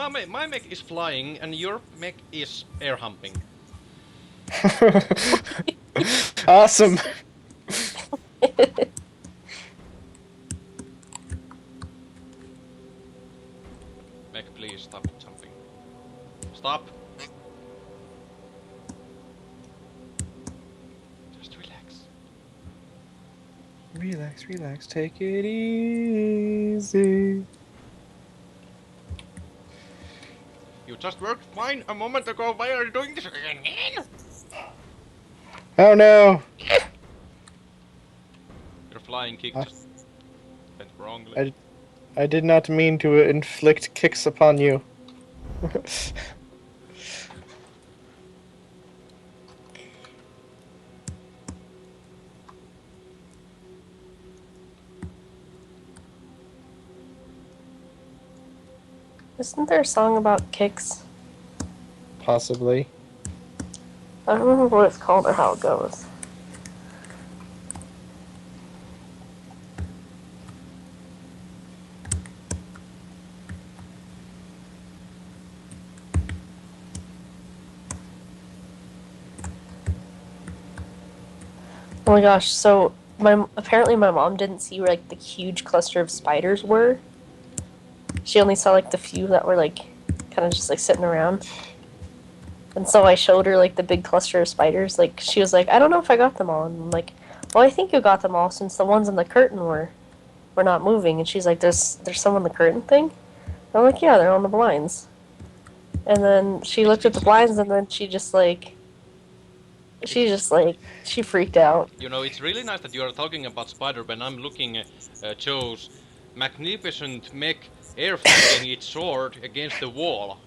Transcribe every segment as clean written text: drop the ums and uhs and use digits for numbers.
my mech is flying and your mech is air humping. Awesome. Mech, please stop jumping. Stop. Just relax. Relax, relax, take it easy. You just worked fine a moment ago. Why are you doing this again? Oh no! Your flying kick just went wrongly. I did not mean to inflict kicks upon you. Isn't there a song about kicks? Possibly. I don't remember what it's called or how it goes. Oh my gosh, so apparently my mom didn't see where like the huge cluster of spiders were. She only saw like the few that were like kind of just like sitting around. And so I showed her like the big cluster of spiders. Like she was like, I don't know if I got them all. And I'm like, well, I think you got them all since the ones in the curtain were not moving. And she's like, there's some on the curtain thing? And I'm like, yeah, they're on the blinds. And then she looked at the blinds and then she freaked out. You know, it's really nice that you are talking about spider when I'm looking at Joe's magnificent mech air flanking its sword against the wall.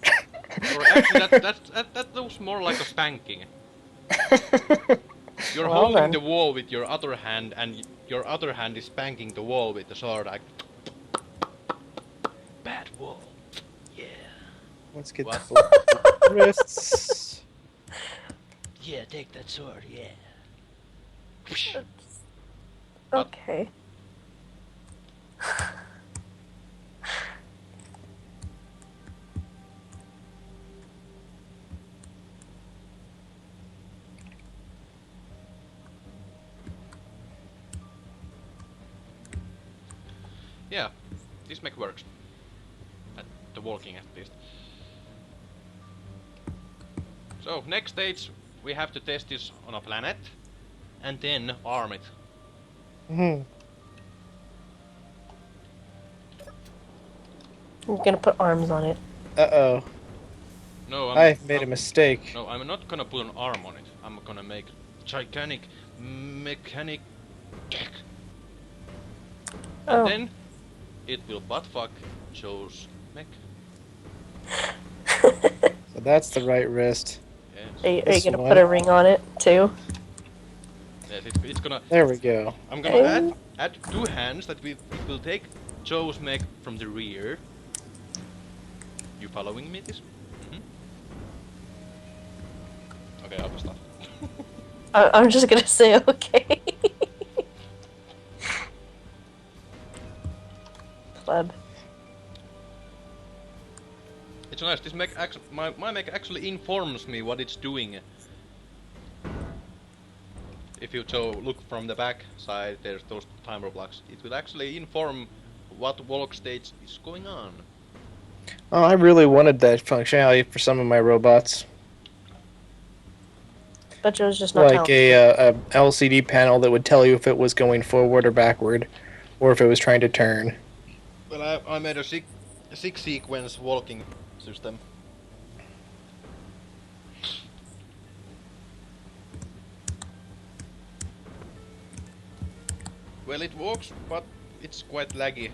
Or actually, that looks more like a spanking. You're Well, holding then. the wall with your other hand, and your other hand is spanking the wall with the sword. Like, bad wall. Yeah. Let's get What? the wrists. Yeah, take that sword. Yeah. Okay. Yeah, this mech works. At the walking, at least. So, next stage, we have to test this on a planet, and then arm it. Hmm. I'm gonna put arms on it. Uh-oh. No, I made a mistake. No, I'm not gonna put an arm on it. I'm gonna make gigantic mechanic. Oh. And then it will buttfuck Joe's mech. So that's the right wrist. Yes. Are you gonna put a ring on it too? Yes, it's gonna. There we go. I'm gonna add two hands that it will take Joe's mech from the rear. You following me, this? Okay, I will stop. I'm just gonna say okay. Pleb. It's nice. This mech, my mech actually informs me what it's doing. If you look from the back side, there's those timer blocks. It will actually inform what walk stage is going on. Oh, I really wanted that functionality for some of my robots. But Joe's just not like a LCD panel that would tell you if it was going forward or backward, or if it was trying to turn. Well, I made a six sequence walking system. Well, it works, but it's quite laggy.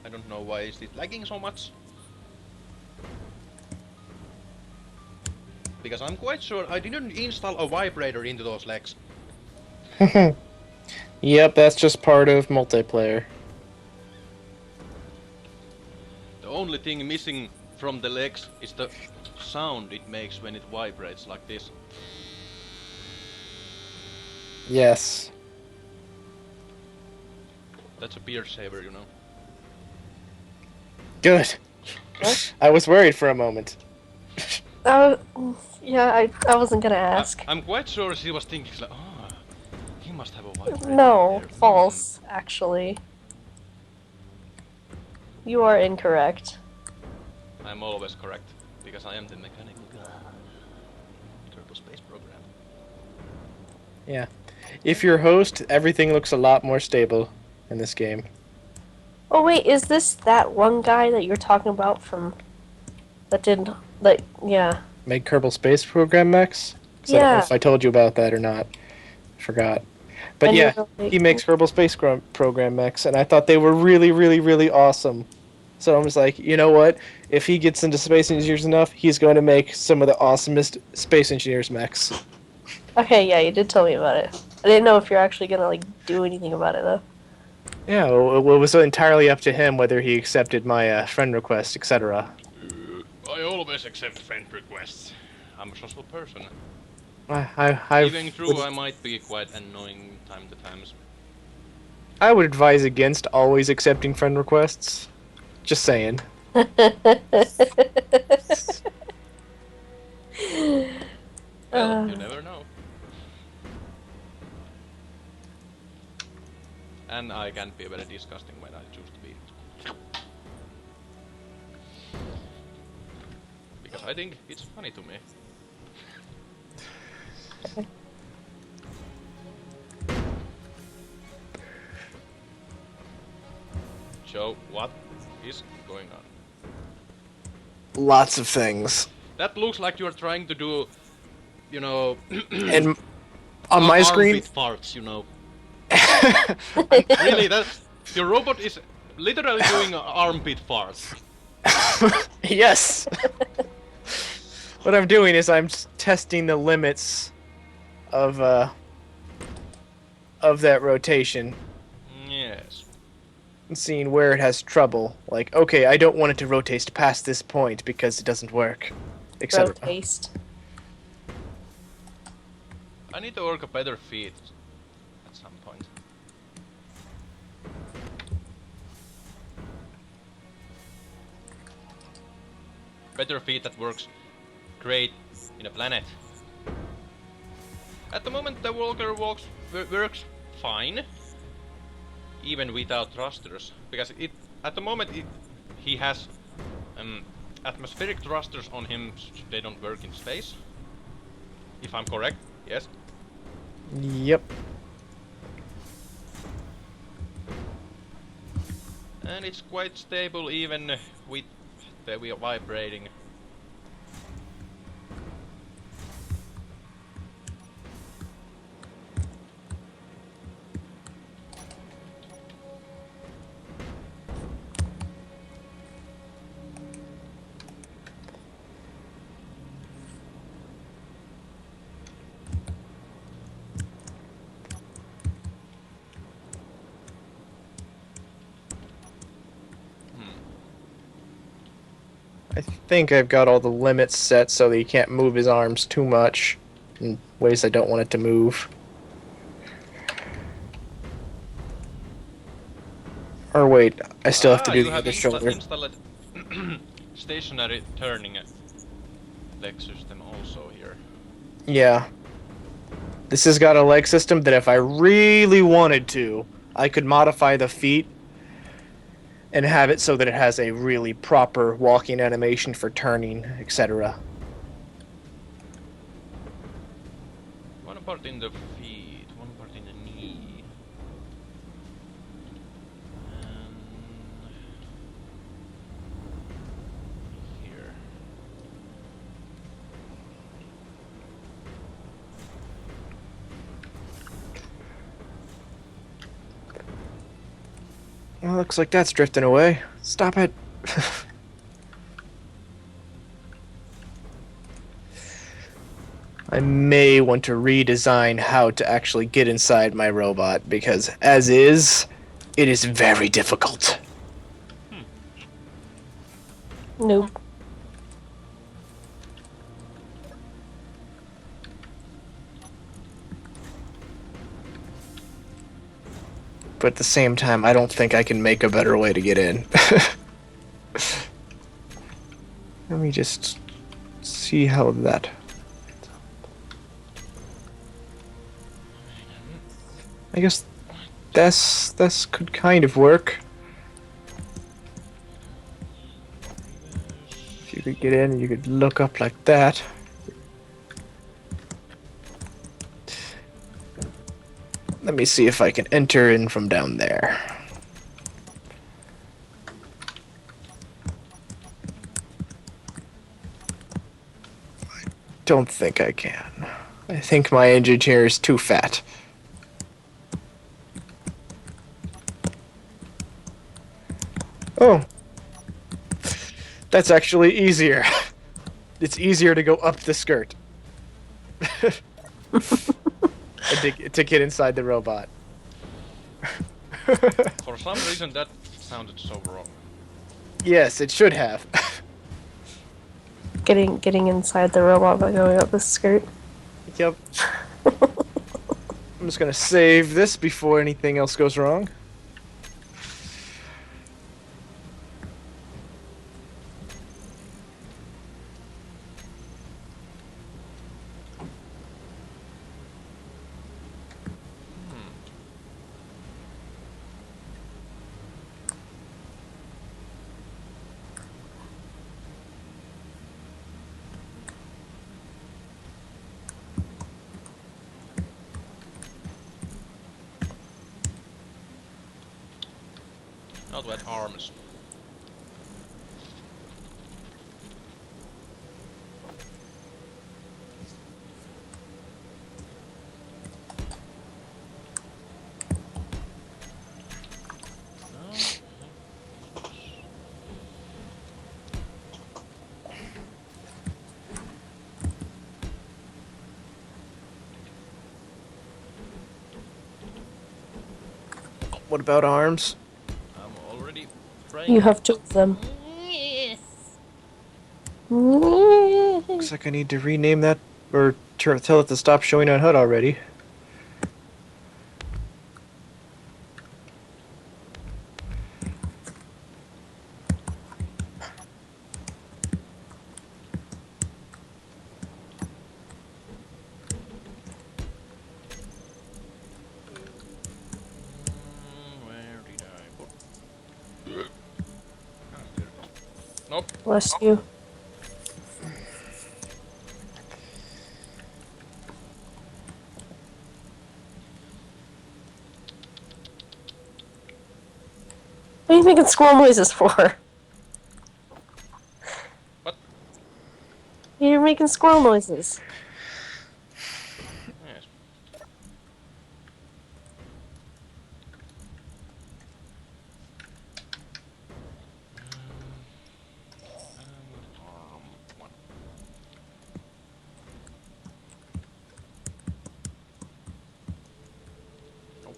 I don't know why is it lagging so much. Because I'm quite sure I didn't install a vibrator into those legs. Yep, that's just part of multiplayer. The only thing missing from the legs is the sound it makes when it vibrates like this. Yes. That's a beer saver, you know. Good. I was worried for a moment. Uh, yeah, I wasn't gonna ask. I'm quite sure she was thinking like, oh, he must have a vibrator No, there. false, actually. You are incorrect. I'm always correct, because I am the mechanical guy. Turbo Space Program. Yeah. If you're host, everything looks a lot more stable in this game. Oh wait, is this that one guy that you're talking about from... That did... Like, yeah. Make Kerbal Space Program mechs? 'Cause I don't know Yeah. if I told you about that or not. I forgot. But And yeah, you're like- he makes Kerbal Space Program mechs, and I thought they were really, really, really awesome. So I was like, you know what? If he gets into Space Engineers enough, he's going to make some of the awesomest Space Engineers mechs. Okay, yeah, you did tell me about it. I didn't know if you're actually gonna, like, do anything about it, though. Yeah, well, it was entirely up to him whether he accepted my friend request, etc. I always accept friend requests. I'm a social person. I Even though I might be quite annoying time to times. I would advise against always accepting friend requests. Just saying. Well, you never know. And I can be very disgusting when I choose to be. Because I think it's funny to me. Joe, what is going on? Lots of things. That looks like you're trying to do, you know, And on my screen, armpit farts, you know. Really, that your robot is literally doing armpit farts. yes. What I'm doing is I'm testing the limits of that rotation Yes. and seeing where it has trouble. Like, okay, I don't want it to rotate past this point because it doesn't work, etc. taste. I need to work a better feet at some point. Better feet that works great in a planet. At the moment the Walker works fine, even without thrusters, because at the moment he has atmospheric thrusters on him. They don't work in space. If I'm correct, yes. Yep. And it's quite stable even with the wheel vibrating. I think I've got all the limits set so that he can't move his arms too much in ways I don't want it to move. Or wait, I still have to do you the have other shoulder. installed stationary turning leg system also here. Yeah. This has got a leg system that if I really wanted to, I could modify the feet and have it so that it has a really proper walking animation for turning, etc. One part in the feet, one part in the knee. And here. Well, looks like that's drifting away. Stop it. I may want to redesign how to actually get inside my robot, because as is, it is very difficult. Nope. But at the same time, I don't think I can make a better way to get in. Let me just see how that. I guess this could kind of work. If you could get in, you could look up like that. Let me see if I can enter in from down there. Don't think I can. I think my engineer is too fat. Oh. That's actually easier. It's easier to go up the skirt. And to get inside the robot. For some reason that sounded so wrong. Yes, it should have. Getting inside the robot by going up the skirt. Yep. I'm just gonna save this before anything else goes wrong. Not wet arms. What about arms? I'm already trying. You have two of them. Looks like I need to rename that or tell it to stop showing on HUD already. Where did I put? Nope. Bless you. What are you making squirrel noises for? What? You're making squirrel noises. Yes. One. Nope.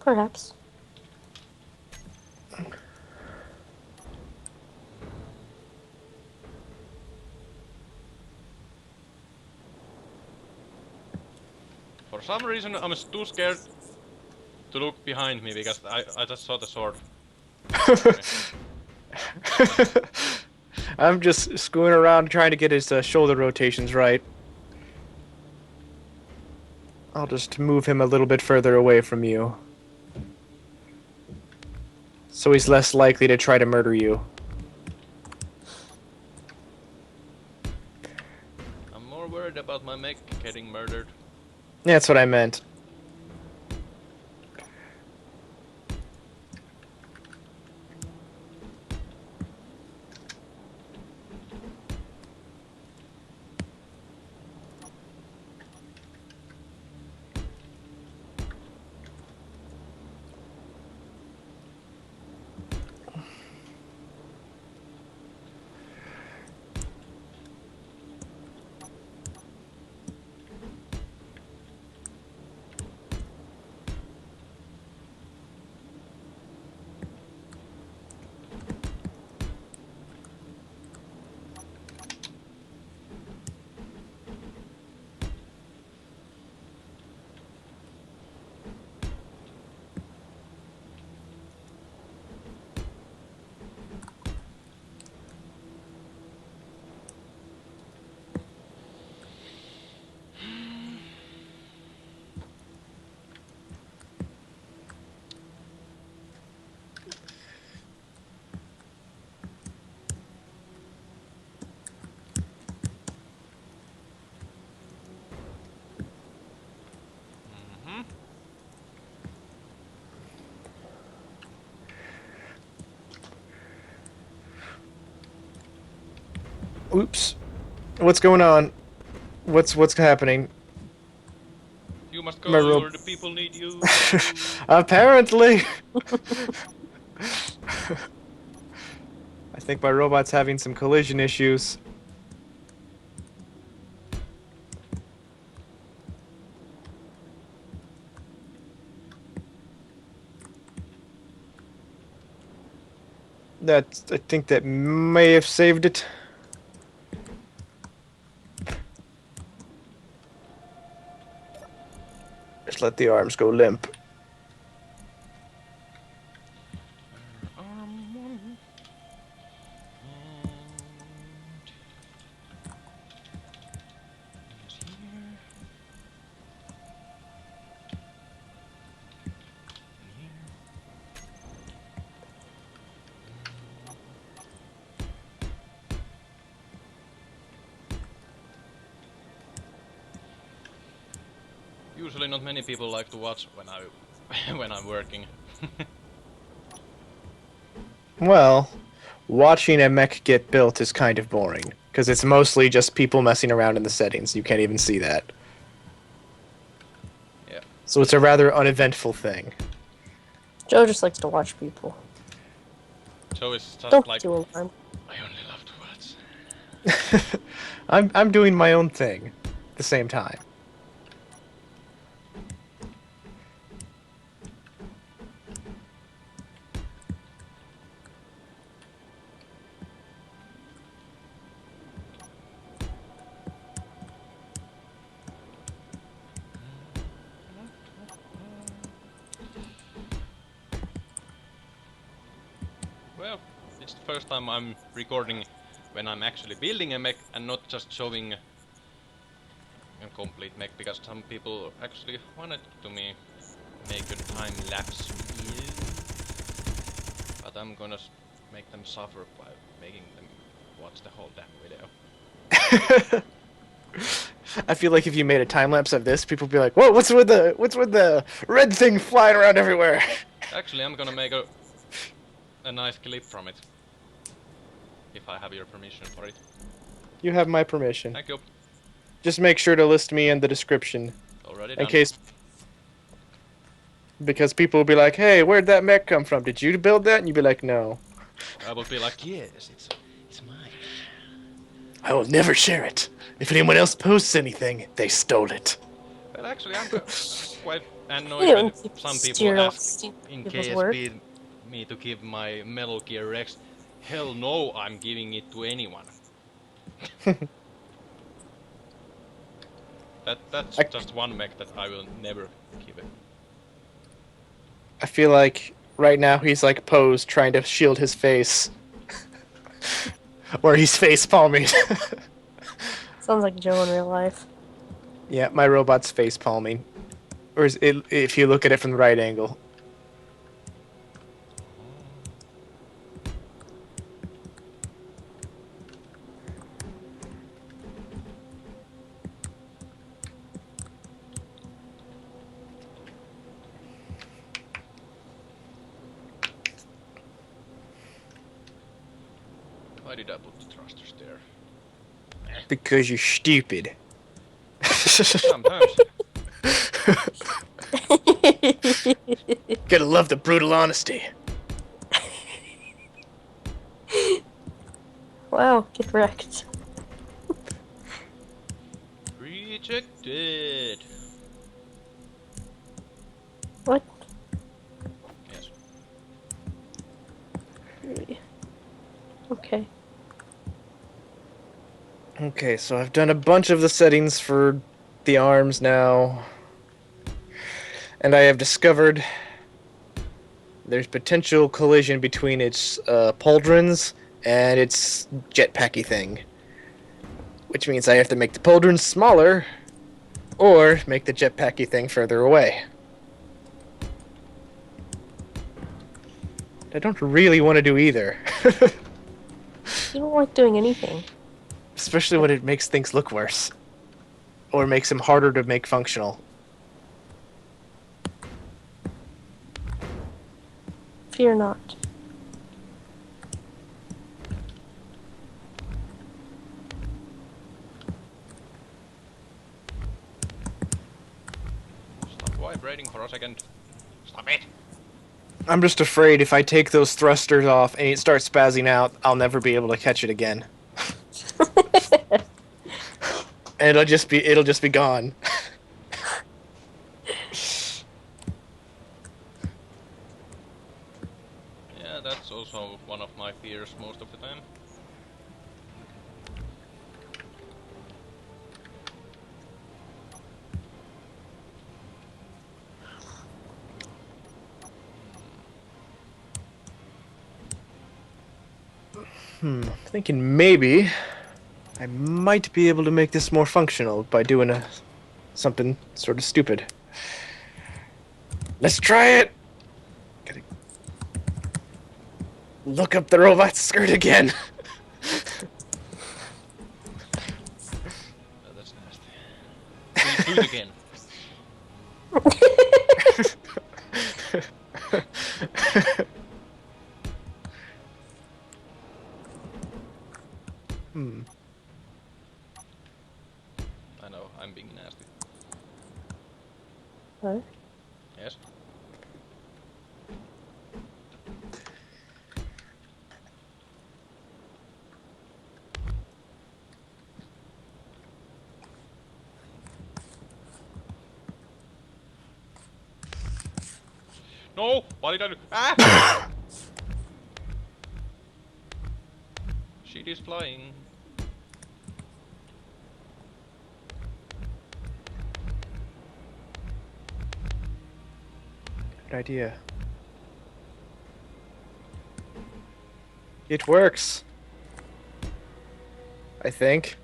Perhaps. For some reason, I'm too scared to look behind me because I just saw the sword. I'm just screwing around trying to get his shoulder rotations right. I'll just move him a little bit further away from you. So he's less likely to try to murder you. I'm more worried about my mech getting murdered. Yeah, that's what I meant. Oops. What's going on? What's happening? You must My go, rob- or the people need you. Apparently. I think my robot's having some collision issues. I think that may have saved it. Just let the arms go limp. Usually not many people like to watch when when I'm working. Well, watching a mech get built is kind of boring, because it's mostly just people messing around in the settings. You can't even see that. Yeah. So it's a rather uneventful thing. Joe just likes to watch people. So it's just Don't like do alarm. I only love to watch. I'm doing my own thing at the same time. Well, it's the first time I'm recording when I'm actually building a mech and not just showing a complete mech, because some people actually wanted to me make a time lapse video, but I'm gonna make them suffer by making them watch the whole damn video. I feel like if you made a time lapse of this, people would be like, "Whoa, what's with the red thing flying around everywhere?" Actually, I'm gonna make a nice clip from it, if I have your permission for it. You have my permission. Thank you. Just make sure to list me in the description, Already in done. case, because people will be like, "Hey, where'd that mech come from? Did you build that?" And you'd be like, "No." I will be like, yes, it's mine. I will never share it. If anyone else posts anything, they stole it. Well, actually, I'm quite annoyed You when don't keep some people steer off ask stupid in people's work. KSP me to give my Metal Gear Rex. Hell no, I'm giving it to anyone. That's just one mech that I will never give it. I feel like right now he's like posed trying to shield his face. Or he's face palming. Sounds like Joe in real life. Yeah, my robot's face palming. Or is it, if you look at it from the right angle. Why did I put the thrusters there? Because you're stupid. Sometimes. Gotta love the brutal honesty. Wow, get wrecked. Rejected. What? Yes. Okay. Okay, so I've done a bunch of the settings for the arms now. And I have discovered there's potential collision between its pauldrons and its jetpacky thing. Which means I have to make the pauldrons smaller or make the jetpacky thing further away. I don't really want to do either. You don't like doing anything. Especially when it makes things look worse. Or makes them harder to make functional. Fear not. vibrating for a second. Stop it! I'm just afraid if I take those thrusters off and it starts spazzing out, I'll never be able to catch it again. And it'll just be gone. Yeah, that's also one of my fears most of the time. Thinking maybe I might be able to make this more functional by doing something sort of stupid. Let's try it! Gotta look up the robot's skirt again. Oh, that's nasty. Do it again. I know, I'm being nasty. Huh? Yes? No! What did I do? Ah! She is flying. Good idea. It works. I think.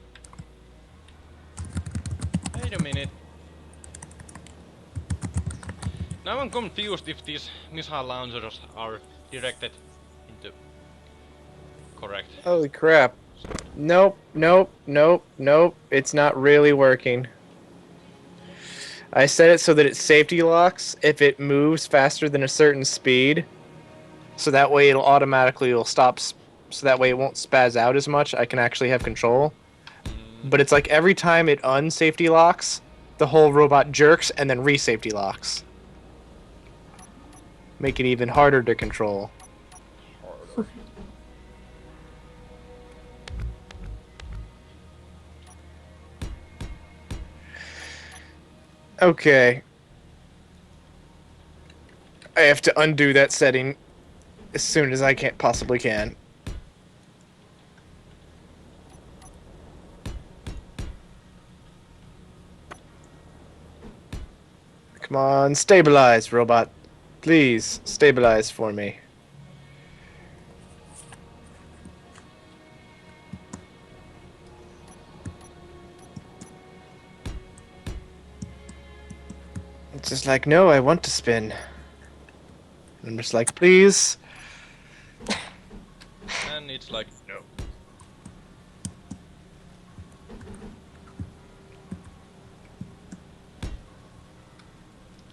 Wait a minute. Now I'm confused if these missile launchers are directed into correct. Holy crap. Nope, nope, nope, nope. It's not really working. I set it so that it safety locks if it moves faster than a certain speed. So that way it'll stop, so that way it won't spaz out as much. I can actually have control. But it's like every time it unsafety locks, the whole robot jerks and then re-safety locks. Make it even harder to control. Okay. I have to undo that setting as soon as I possibly can. Come on, stabilize, robot. Please, stabilize for me. It's just like, no, I want to spin. I'm just like, please. And it's like, no.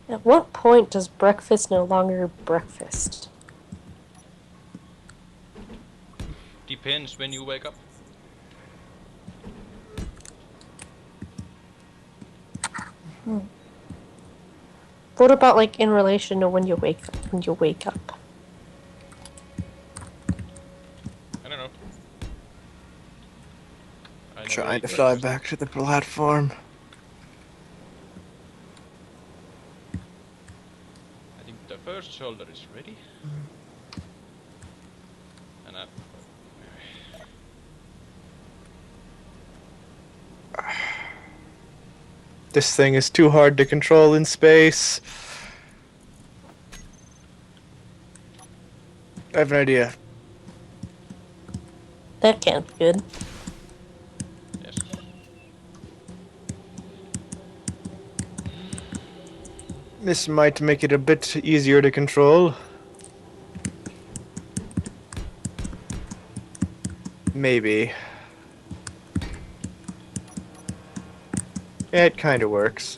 At what point does breakfast no longer breakfast? Depends when you wake up. What about like in relation to when you wake up? When you wake up? I don't know. I never Trying eat to fly breakfast. back to the platform. I think the first shoulder is ready. And This thing is too hard to control in space. I have an idea. That can't be good. yes. This might make it a bit easier to control. Maybe. It kind of works.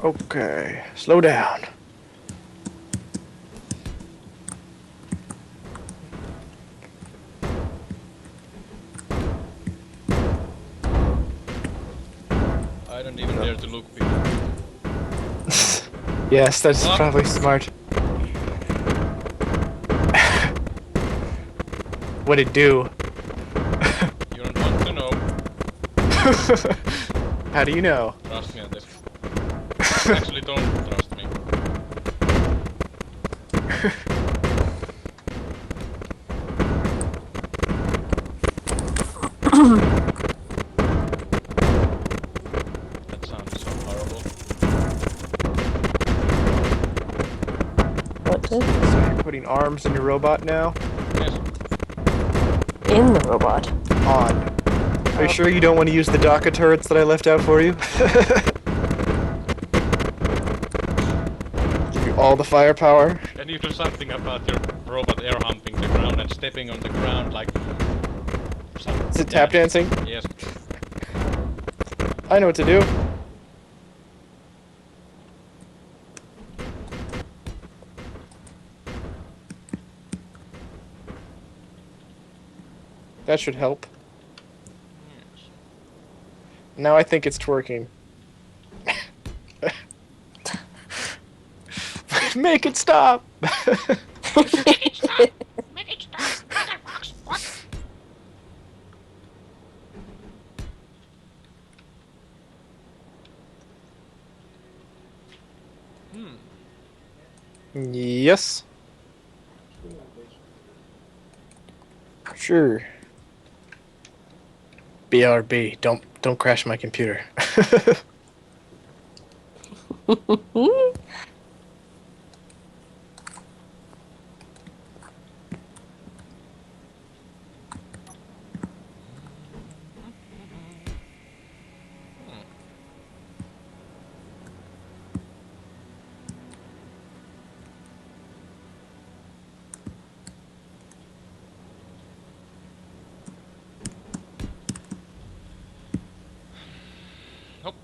Okay, slow down. I don't even dare to look behind. Yes, that's What? probably smart. What'd it do? You don't want to know. How do you know? Trust me on this. Actually, don't trust me. That sounds so horrible. What the? So you're putting arms in your robot now? Yes. In the robot. On. Are you sure you don't want to use the DACA turrets that I left out for you? Give you all the firepower. Can you do something about your robot air humping the ground and stepping on the ground like... Is it tap dancing? Yes. I know what to do. That should help. Now I think it's twerking. Make it stop! Yes. Sure. BRB. Don't crash my computer. Nope.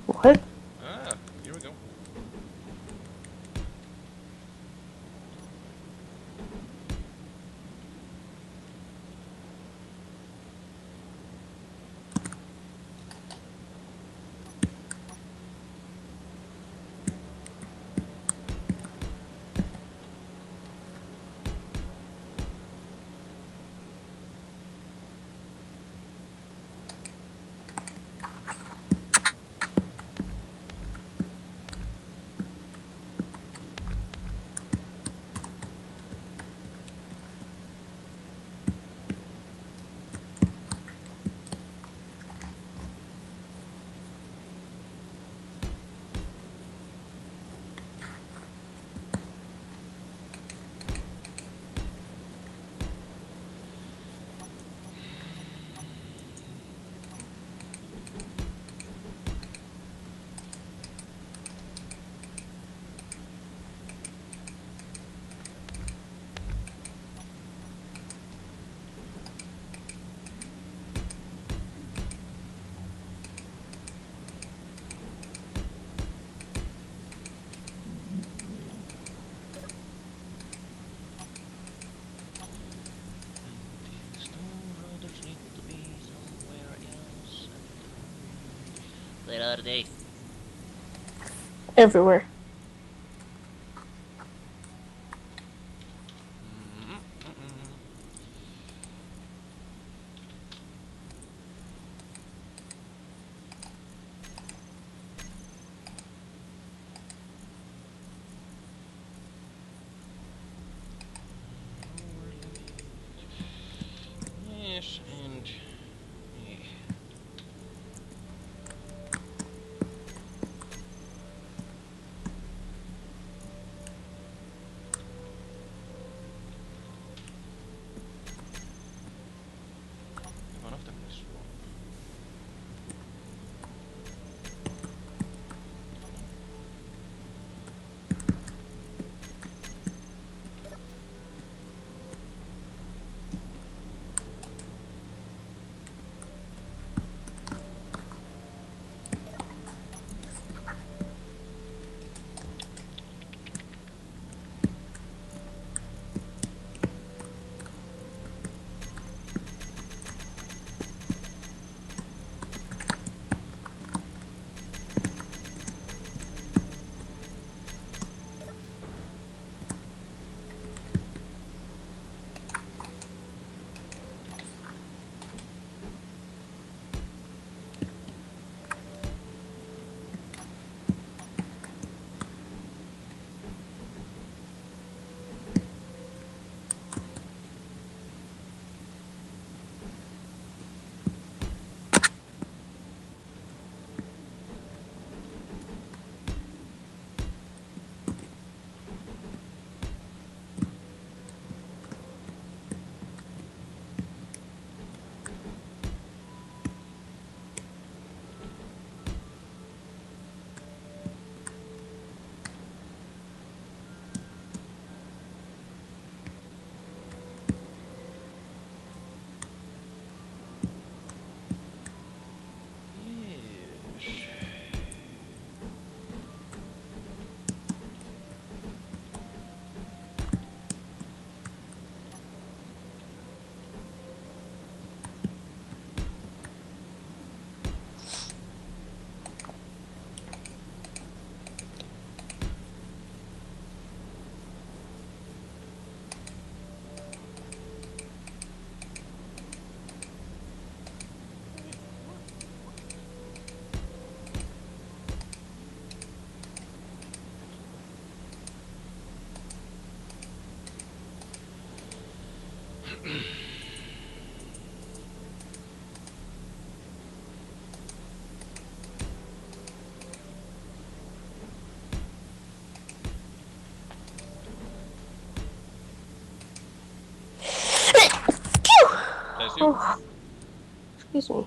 What? Ah, here we go. Where are they? Everywhere. Yes, and yeah. One of them is wrong. Yes. Bless you. Oh, excuse me.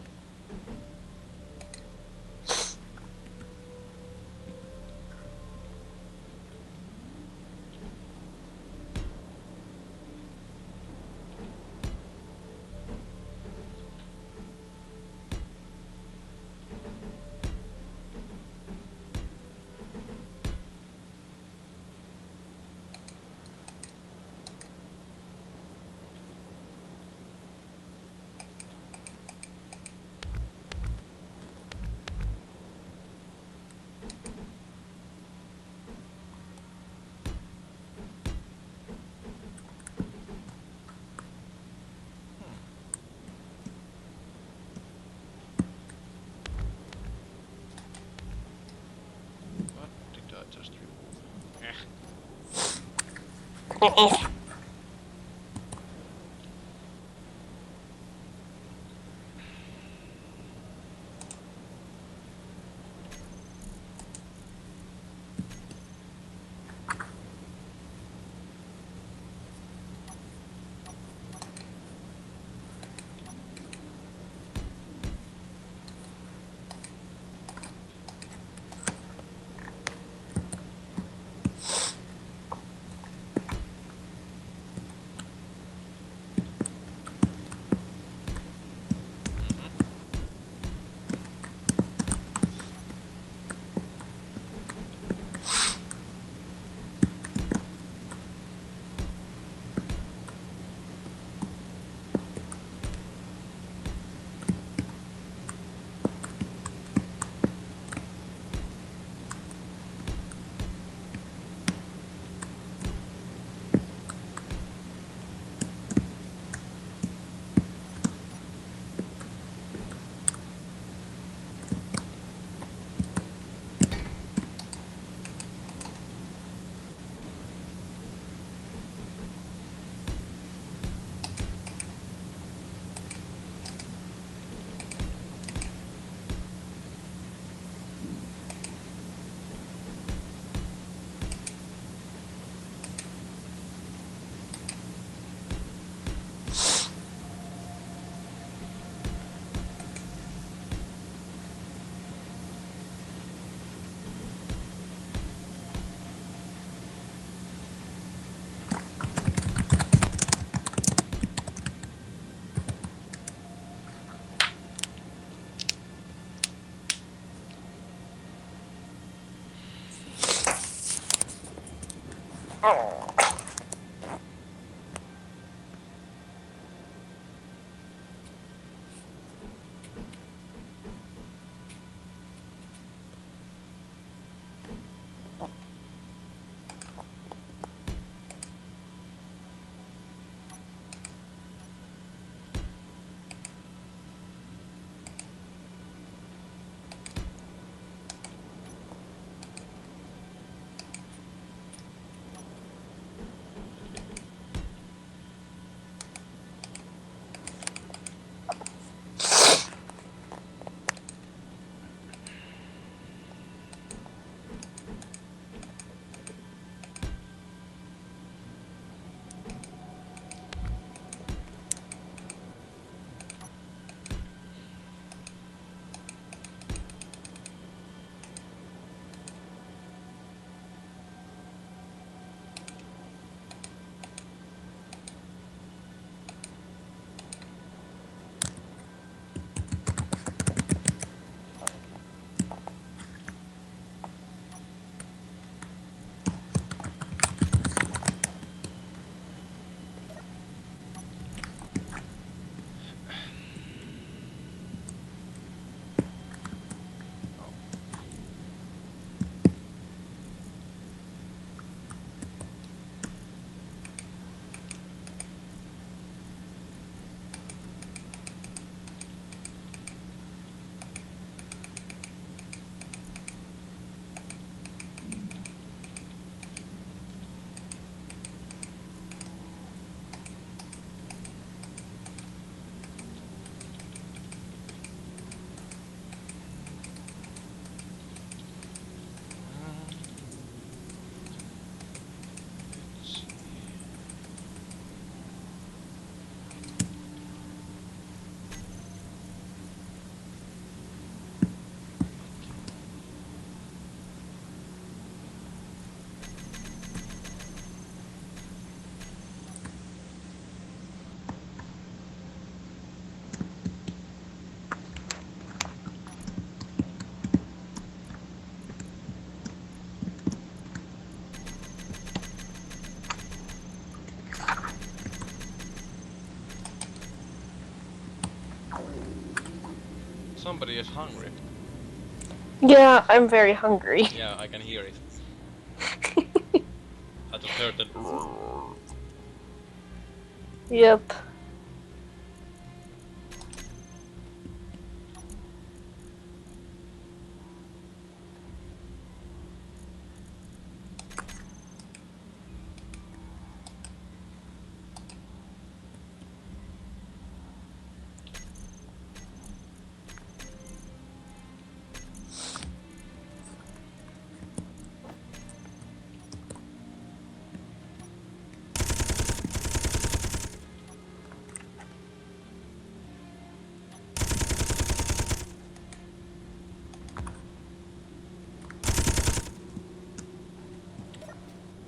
What did I just remove? Eh. Somebody is hungry. Yeah, I'm very hungry. Yeah, I can hear it. I just heard that. Yep.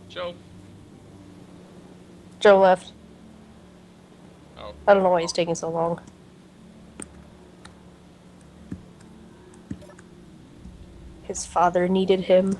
Joe. Joe left. Oh. I don't know why he's taking so long. His father needed him.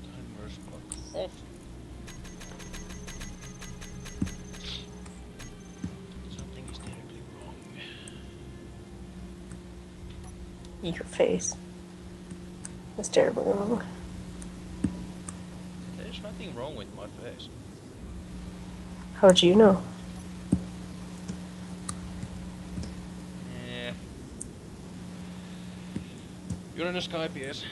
Timer's clock off. Something is terribly wrong. Your face. That's terribly wrong. There's nothing wrong with my face. How'd you know? Yeah. You're in a Skype, yes.